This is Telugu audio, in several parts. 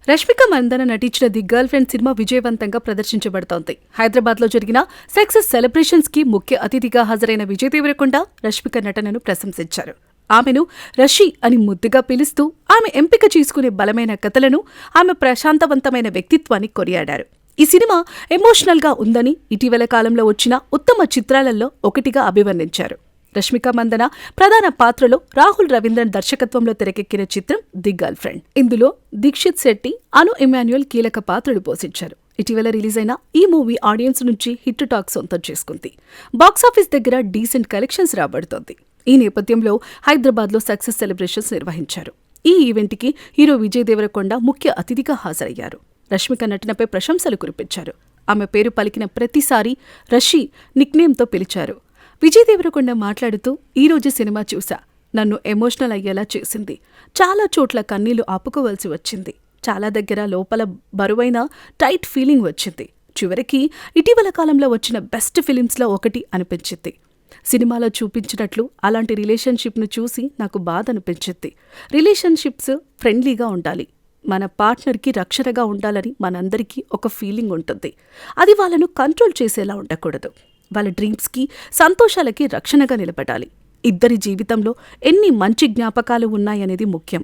రష్మిక మందన నటించిన ది గర్ల్ ఫ్రెండ్ సినిమా విజయవంతంగా ప్రదర్శించబడుతోంది. హైదరాబాద్ లో జరిగిన సక్సెస్ సెలబ్రేషన్స్ కి ముఖ్య అతిథిగా హాజరైన విజయ్ దేవరకొండ రష్మిక నటనను ప్రశంసించారు. ఆమెను రషి అని ముద్దుగా పిలుస్తూ ఆమె ఎంపిక చేసుకునే బలమైన కథలను, ఆమె ప్రశాంతవంతమైన వ్యక్తిత్వాన్ని కొనియాడారు. ఈ సినిమా ఎమోషనల్ గా ఉందని ఇటీవల కాలంలో వచ్చిన ఉత్తమ చిత్రాలలో ఒకటిగా అభివర్ణించారు. రష్మిక మందన ప్రధాన పాత్రలో రాహుల్ రవీంద్రన్ దర్శకత్వంలో తెరకెక్కిన చిత్రం ది గర్ల్ ఫ్రెండ్. ఇందులో దీక్షిత్ శెట్టి, అను ఇమాన్యుయల్ కీలక పాత్రలు పోషించారు. ఇటీవల రిలీజ్ అయిన ఈ మూవీ ఆడియన్స్ నుంచి హిట్ టాక్ సొంతం చేసుకుంది. బాక్సాఫీస్ దగ్గర డీసెంట్ కలెక్షన్స్ రాబడుతోంది. ఈ నేపథ్యంలో హైదరాబాద్లో సక్సెస్ సెలబ్రేషన్స్ నిర్వహించారు. ఈ ఈవెంట్కి హీరో విజయ్ దేవరకొండ ముఖ్య అతిథిగా హాజరయ్యారు. రష్మిక నటనపై ప్రశంసలు కురిపించారు. ఆమె పేరు పలికిన ప్రతిసారి రషి నిక్నేమ్తో పిలిచారు. విజయ్ దేవరకొండ మాట్లాడుతూ, ఈరోజు సినిమా చూసా, నన్ను ఎమోషనల్ అయ్యేలా చేసింది. చాలా చోట్ల కన్నీళ్లు ఆపుకోవాల్సి వచ్చింది. చాలా దగ్గర లోపల బరువైన టైట్ ఫీలింగ్ వచ్చింది. చివరికి ఇటీవల కాలంలో వచ్చిన బెస్ట్ ఫిలిమ్స్లో ఒకటి అనిపించింది. సినిమాలో చూపించినట్లు అలాంటి రిలేషన్షిప్ను చూసి నాకు బాధ అనిపించింది. రిలేషన్షిప్స్ ఫ్రెండ్లీగా ఉండాలి, మన పార్ట్నర్కి రక్షణగా ఉండాలని మనందరికీ ఒక ఫీలింగ్ ఉంటుంది. అది వాళ్ళను కంట్రోల్ చేసేలా ఉండకూడదు. వాళ్ళ డ్రీమ్స్కి, సంతోషాలకి రక్షణగా నిలబడాలి. ఇద్దరి జీవితంలో ఎన్ని మంచి జ్ఞాపకాలు ఉన్నాయనేది ముఖ్యం.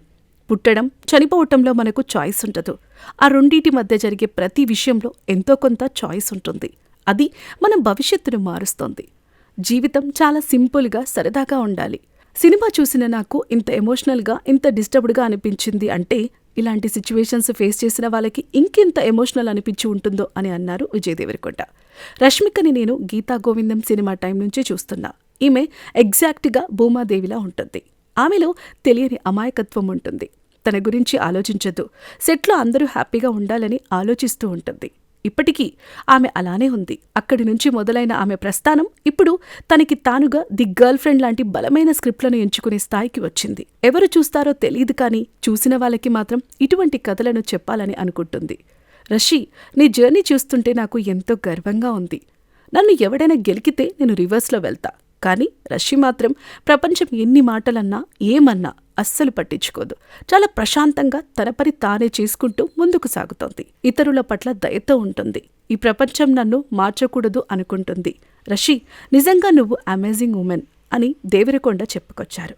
పుట్టడం, చనిపోవటంలో మనకు చాయిస్ ఉండదు. ఆ రెండింటి మధ్య జరిగే ప్రతి విషయంలో ఎంతో కొంత చాయిస్ ఉంటుంది. అది మన భవిష్యత్తును మారుస్తోంది. జీవితం చాలా సింపుల్గా, సరదాగా ఉండాలి. సినిమా చూసిన నాకు ఇంత ఎమోషనల్గా, ఇంత డిస్టర్బ్డ్గా అనిపించింది అంటే ఇలాంటి సిచ్యువేషన్స్ ఫేస్ చేసిన వాళ్ళకి ఇంకెంత ఎమోషనల్ అనిపించి ఉంటుందో అని అన్నారు విజయ్ దేవరకొండ. రష్మికని నేను గీతా గోవిందం సినిమా టైం నుంచే చూస్తున్నా. ఈమె ఎగ్జాక్ట్గా భూమాదేవిలా ఉంటుంది. ఆమెలో తెలియని అమాయకత్వం ఉంటుంది. తన గురించి ఆలోచించదు. సెట్లో అందరూ హ్యాపీగా ఉండాలని ఆలోచిస్తూ ఉంటుంది. ఇప్పటికీ ఆమె అలానే ఉంది. అక్కడి నుంచి మొదలైన ఆమె ప్రస్థానం ఇప్పుడు తనకి తానుగా ది గర్ల్ ఫ్రెండ్ లాంటి బలమైన స్క్రిప్ట్లను ఎంచుకునే స్థాయికి వచ్చింది. ఎవరు చూస్తారో తెలియదు, కానీ చూసిన వాళ్ళకి మాత్రం ఇటువంటి కథలను చెప్పాలని అనుకుంటుంది. రషి, నీ జర్నీ చూస్తుంటే నాకు ఎంతో గర్వంగా ఉంది. నన్ను ఎవడైనా గెలికితే నేను రివర్స్లో వెళ్తా, కానీ రషి మాత్రం ప్రపంచం ఎన్ని మాటలన్నా, ఏమన్నా అస్సలు పట్టించుకోదు. చాలా ప్రశాంతంగా తన పని తానే చేసుకుంటూ ముందుకు సాగుతోంది. ఇతరుల పట్ల దయతో ఉంటుంది. ఈ ప్రపంచం నన్ను మార్చకూడదు అనుకుంటుంది. రషి, నిజంగా నువ్వు అమేజింగ్ ఉమెన్ అని దేవరకొండ చెప్పుకొచ్చారు.